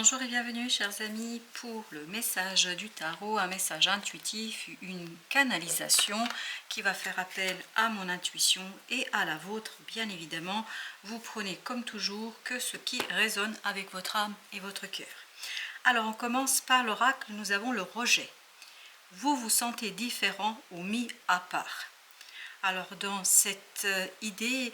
Bonjour et bienvenue chers amis pour le message du tarot, un message intuitif, une canalisation qui va faire appel à mon intuition et à la vôtre bien évidemment. Vous prenez comme toujours que ce qui résonne avec votre âme et votre cœur. Alors on commence par l'oracle, nous avons le rejet. Vous vous sentez différent ou mis à part. Alors dans cette idée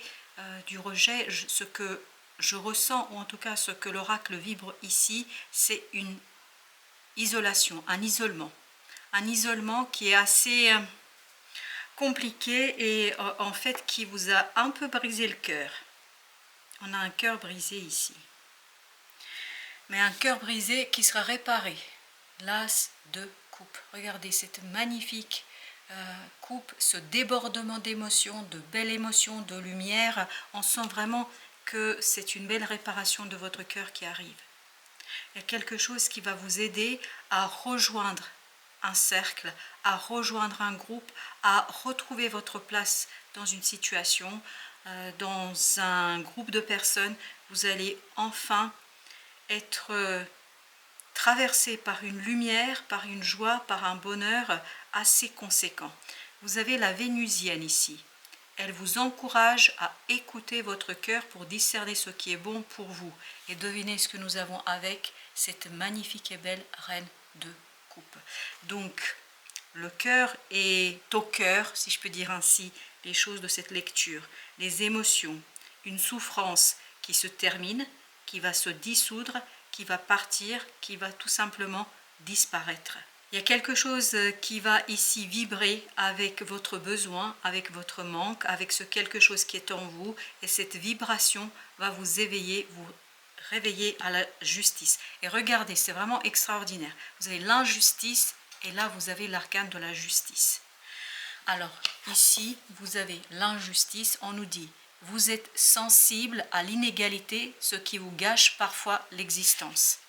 du rejet, ce que je ressens, ou en tout cas ce que l'oracle vibre ici, c'est une isolation, un isolement. Un isolement qui est assez compliqué et en fait qui vous a un peu brisé le cœur. On a un cœur brisé ici. Mais un cœur brisé qui sera réparé. L'as de coupe. Regardez cette magnifique coupe, ce débordement d'émotions, de belles émotions, de lumière. On sent vraiment que c'est une belle réparation de votre cœur qui arrive. Il y a quelque chose qui va vous aider à rejoindre un cercle, à rejoindre un groupe, à retrouver votre place dans une situation, dans un groupe de personnes. Vous allez enfin être traversé par une lumière, par une joie, par un bonheur assez conséquent. Vous avez la Vénusienne ici. Elle vous encourage à écouter votre cœur pour discerner ce qui est bon pour vous. Et devinez ce que nous avons avec cette magnifique et belle reine de coupe. Donc, le cœur est au cœur, si je peux dire ainsi, les choses de cette lecture. Les émotions, une souffrance qui se termine, qui va se dissoudre, qui va partir, qui va tout simplement disparaître. Il y a quelque chose qui va ici vibrer avec votre besoin, avec votre manque, avec ce quelque chose qui est en vous. Et cette vibration va vous éveiller, vous réveiller à la justice. Et regardez, c'est vraiment extraordinaire. Vous avez l'injustice et là vous avez l'arcane de la justice. Alors ici, vous avez l'injustice. On nous dit, vous êtes sensible à l'inégalité, ce qui vous gâche parfois l'existence.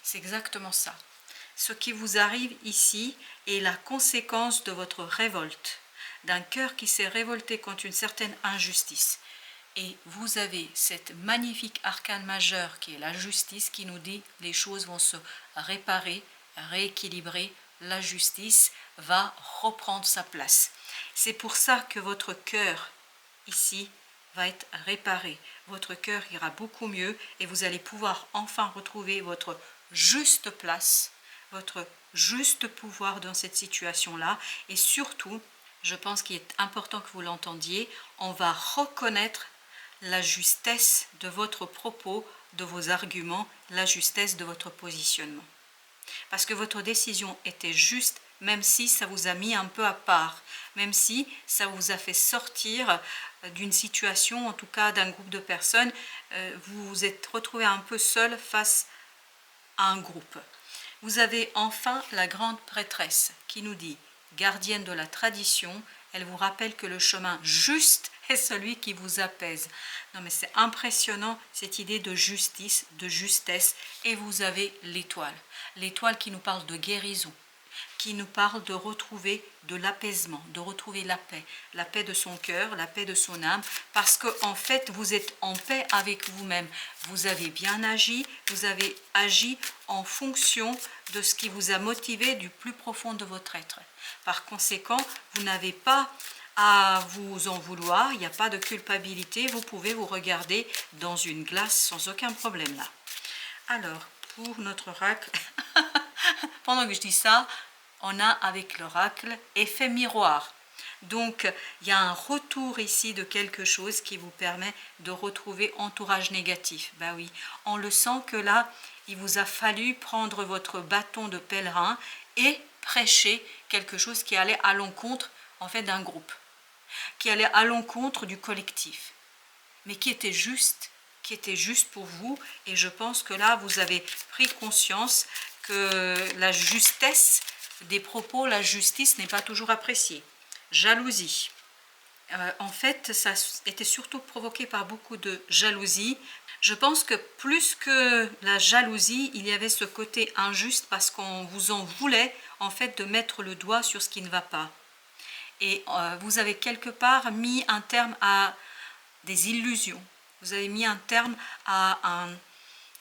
C'est exactement ça. Ce qui vous arrive ici est la conséquence de votre révolte, d'un cœur qui s'est révolté contre une certaine injustice. Et vous avez cette magnifique arcane majeure qui est la justice qui nous dit les choses vont se réparer, rééquilibrer, la justice va reprendre sa place. C'est pour ça que votre cœur ici va être réparé. Votre cœur ira beaucoup mieux et vous allez pouvoir enfin retrouver votre juste place, votre juste pouvoir dans cette situation-là. Et surtout, je pense qu'il est important que vous l'entendiez, on va reconnaître la justesse de votre propos, de vos arguments, la justesse de votre positionnement. Parce que votre décision était juste, même si ça vous a mis un peu à part, même si ça vous a fait sortir d'une situation, en tout cas d'un groupe de personnes, vous vous êtes retrouvé un peu seul face à un groupe. Vous avez enfin la grande prêtresse qui nous dit, gardienne de la tradition, elle vous rappelle que le chemin juste est celui qui vous apaise. Non mais c'est impressionnant cette idée de justice, de justesse. Et vous avez l'étoile. L'étoile qui nous parle de guérison, qui nous parle de retrouver de l'apaisement, de retrouver la paix de son cœur, la paix de son âme, parce que en fait vous êtes en paix avec vous-même. Vous avez bien agi, vous avez agi en fonction de ce qui vous a motivé du plus profond de votre être. Par conséquent, vous n'avez pas à vous en vouloir, il n'y a pas de culpabilité, vous pouvez vous regarder dans une glace sans aucun problème là. Alors, pour notre oracle, pendant que je dis ça, on a avec l'oracle effet miroir. Donc, il y a un retour ici de quelque chose qui vous permet de retrouver entourage négatif. Ben oui, on le sent que là, il vous a fallu prendre votre bâton de pèlerin et prêcher quelque chose qui allait à l'encontre en fait d'un groupe, qui allait à l'encontre du collectif, mais qui était juste pour vous. Et je pense que là, vous avez pris conscience que la justesse des propos, la justice n'est pas toujours appréciée. Jalousie. En fait, ça était surtout provoqué par beaucoup de jalousie. Je pense que plus que la jalousie, il y avait ce côté injuste parce qu'on vous en voulait en fait de mettre le doigt sur ce qui ne va pas. Et vous avez quelque part mis un terme à des illusions. Vous avez mis un terme à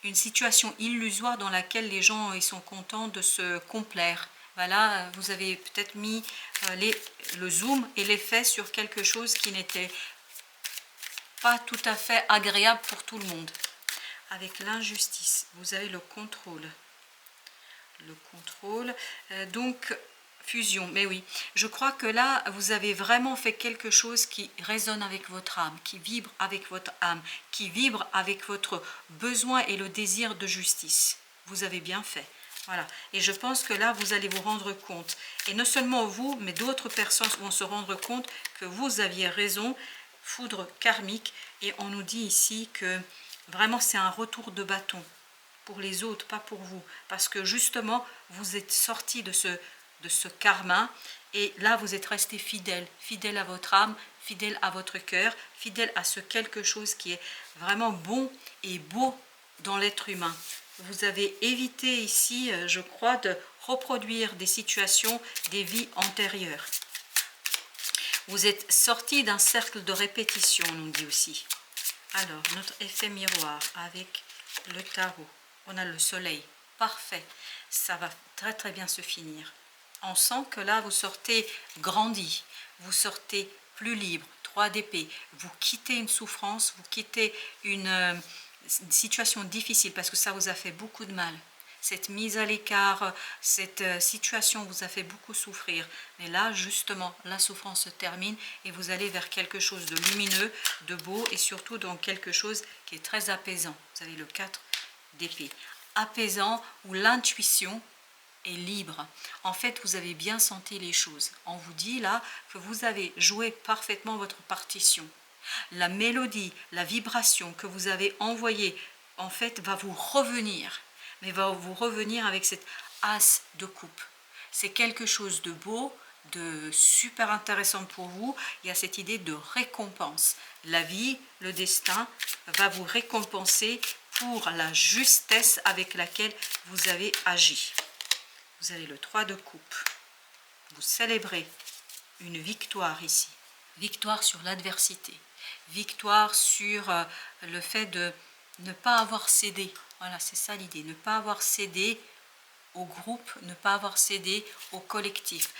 une situation illusoire dans laquelle les gens ils sont contents de se complaire. Voilà, vous avez peut-être mis le zoom et l'effet sur quelque chose qui n'était pas tout à fait agréable pour tout le monde. Avec l'injustice, vous avez le contrôle. Le contrôle, donc fusion, mais oui, je crois que là, vous avez vraiment fait quelque chose qui résonne avec votre âme, qui vibre avec votre âme, qui vibre avec votre besoin et le désir de justice. Vous avez bien fait. Voilà, et je pense que là, vous allez vous rendre compte. Et non seulement vous, mais d'autres personnes vont se rendre compte que vous aviez raison, foudre karmique. Et on nous dit ici que vraiment, c'est un retour de bâton pour les autres, pas pour vous. Parce que justement, vous êtes sorti de ce karma. Et là, vous êtes resté fidèle. Fidèle à votre âme, fidèle à votre cœur, fidèle à ce quelque chose qui est vraiment bon et beau dans l'être humain. Vous avez évité ici, je crois, de reproduire des situations des vies antérieures. Vous êtes sorti d'un cercle de répétition, on nous dit aussi. Alors, notre effet miroir avec le tarot. On a le soleil. Parfait. Ça va très très bien se finir. On sent que là, vous sortez grandi. Vous sortez plus libre. 3 d'épée. Vous quittez une souffrance. Vous quittez une situation difficile parce que ça vous a fait beaucoup de mal. Cette mise à l'écart, cette situation vous a fait beaucoup souffrir. Mais là, justement, la souffrance se termine et vous allez vers quelque chose de lumineux, de beau et surtout dans quelque chose qui est très apaisant. Vous avez le 4 d'épée. Apaisant où l'intuition est libre. En fait, vous avez bien senti les choses. On vous dit là que vous avez joué parfaitement votre partition. La mélodie, la vibration que vous avez envoyée, en fait, va vous revenir. Mais va vous revenir avec cette as de coupe. C'est quelque chose de beau, de super intéressant pour vous. Il y a cette idée de récompense. La vie, le destin va vous récompenser pour la justesse avec laquelle vous avez agi. Vous avez le 3 de coupe. Vous célébrez une victoire ici. Victoire sur l'adversité. Victoire sur le fait de ne pas avoir cédé. Voilà, c'est ça l'idée. Ne pas avoir cédé au groupe, ne pas avoir cédé au collectif.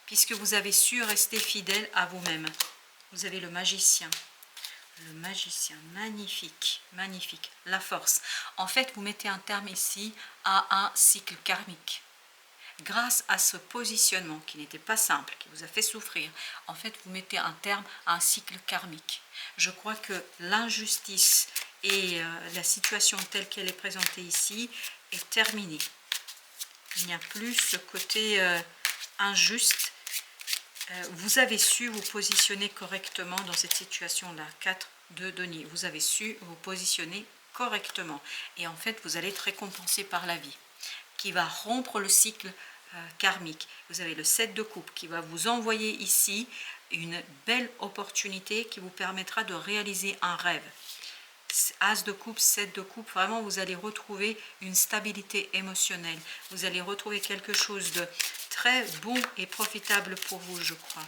Puisque vous avez su rester fidèle à vous-même. Vous avez le magicien. Le magicien, magnifique, magnifique. La force. En fait, vous mettez un terme ici à un cycle karmique. Grâce à ce positionnement qui n'était pas simple, qui vous a fait souffrir, en fait, vous mettez un terme à un cycle karmique. Je crois que l'injustice et la situation telle qu'elle est présentée ici est terminée. Il n'y a plus ce côté injuste. Vous avez su vous positionner correctement dans cette situation-là. 4 de denier. Vous avez su vous positionner correctement. Et en fait, vous allez être récompensé par la vie, qui va rompre le cycle karmique. Vous avez le 7 de coupe qui va vous envoyer ici une belle opportunité qui vous permettra de réaliser un rêve. As de coupe, 7 de coupe, vraiment vous allez retrouver une stabilité émotionnelle. Vous allez retrouver quelque chose de très bon et profitable pour vous, je crois.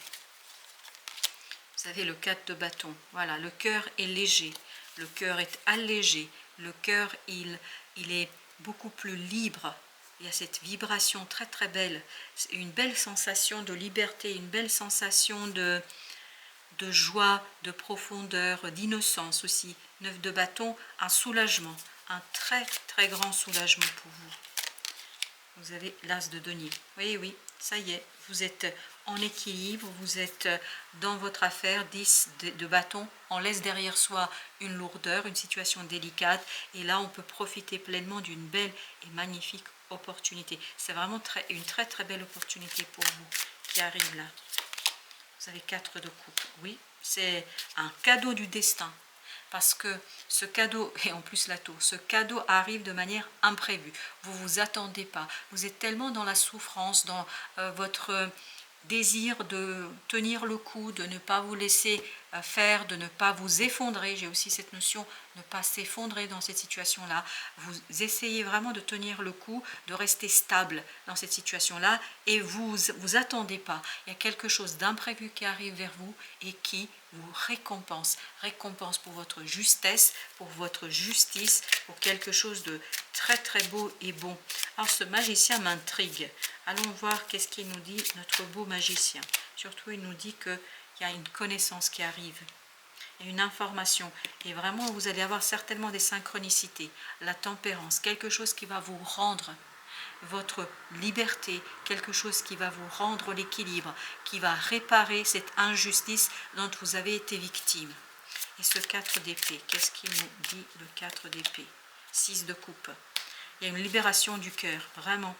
Vous avez le 4 de bâton. Voilà, le cœur est léger, le cœur est allégé, le cœur il est beaucoup plus libre. Il y a cette vibration très très belle, une belle sensation de liberté, une belle sensation de joie, de profondeur, d'innocence aussi. 9 de bâton, un soulagement, un très très grand soulagement pour vous. Vous avez l'as de denier. Oui, oui, ça y est, vous êtes en équilibre, vous êtes dans votre affaire. 10 de bâton, on laisse derrière soi une lourdeur, une situation délicate, et là on peut profiter pleinement d'une belle et magnifique opportunité. C'est vraiment une très très belle opportunité pour vous qui arrive là. Vous avez 4 de coupe. Oui, c'est un cadeau du destin. Parce que ce cadeau, et en plus la tour, ce cadeau arrive de manière imprévue. Vous ne vous attendez pas. Vous êtes tellement dans la souffrance, dans votre désir de tenir le coup, de ne pas vous laisser faire, de ne pas vous effondrer. J'ai aussi cette notion de ne pas s'effondrer dans cette situation-là. Vous essayez vraiment de tenir le coup, de rester stable dans cette situation-là et vous attendez pas. Il y a quelque chose d'imprévu qui arrive vers vous et qui vous récompense. Récompense pour votre justesse, pour votre justice, pour quelque chose de très très beau et bon. Alors ce magicien m'intrigue. Allons voir qu'est-ce qu'il nous dit, notre beau magicien. Surtout, il nous dit qu'il y a une connaissance qui arrive, il y a une information. Et vraiment, vous allez avoir certainement des synchronicités, la tempérance, quelque chose qui va vous rendre votre liberté, quelque chose qui va vous rendre l'équilibre, qui va réparer cette injustice dont vous avez été victime. Et ce 4 d'épée, qu'est-ce qu'il nous dit le 4 d'épée? 6 de coupe. Il y a une libération du cœur, vraiment.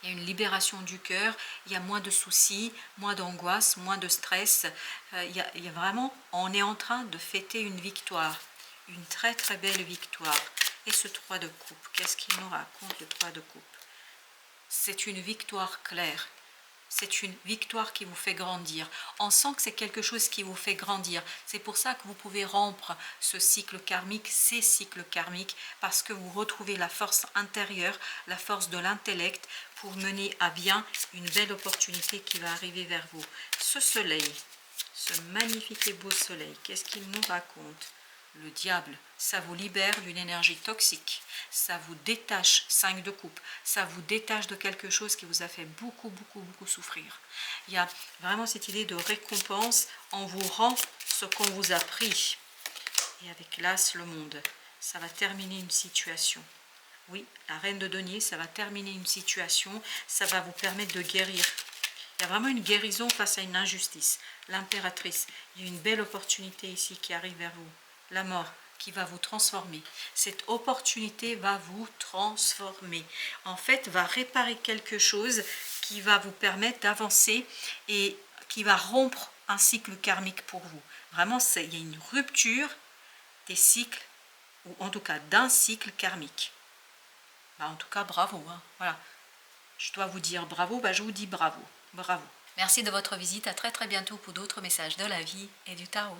Il y a une libération du cœur, il y a moins de soucis, moins d'angoisse, moins de stress. Il y a vraiment, on est en train de fêter une victoire, une très très belle victoire. Et ce 3 de coupe, qu'est-ce qu'il nous raconte le 3 de coupe? C'est une victoire claire. C'est une victoire qui vous fait grandir. On sent que c'est quelque chose qui vous fait grandir. C'est pour ça que vous pouvez rompre ce cycle karmique, ces cycles karmiques, parce que vous retrouvez la force intérieure, la force de l'intellect pour mener à bien une belle opportunité qui va arriver vers vous. Ce soleil, ce magnifique et beau soleil, qu'est-ce qu'il nous raconte? Le diable, ça vous libère d'une énergie toxique, ça vous détache, 5 de coupe, ça vous détache de quelque chose qui vous a fait beaucoup souffrir. Il y a vraiment cette idée de récompense, on vous rend ce qu'on vous a pris. Et avec l'As, le monde, ça va terminer une situation. Oui, la reine de denier, ça va terminer une situation, ça va vous permettre de guérir. Il y a vraiment une guérison face à une injustice. L'impératrice, il y a une belle opportunité ici qui arrive vers vous. La mort qui va vous transformer. Cette opportunité va vous transformer. En fait, va réparer quelque chose qui va vous permettre d'avancer et qui va rompre un cycle karmique pour vous. Vraiment, il y a une rupture des cycles, ou en tout cas d'un cycle karmique. En tout cas, bravo. Hein. Voilà. Je dois vous dire bravo, je vous dis bravo. Bravo. Merci de votre visite. À très très bientôt pour d'autres messages de la vie et du tarot.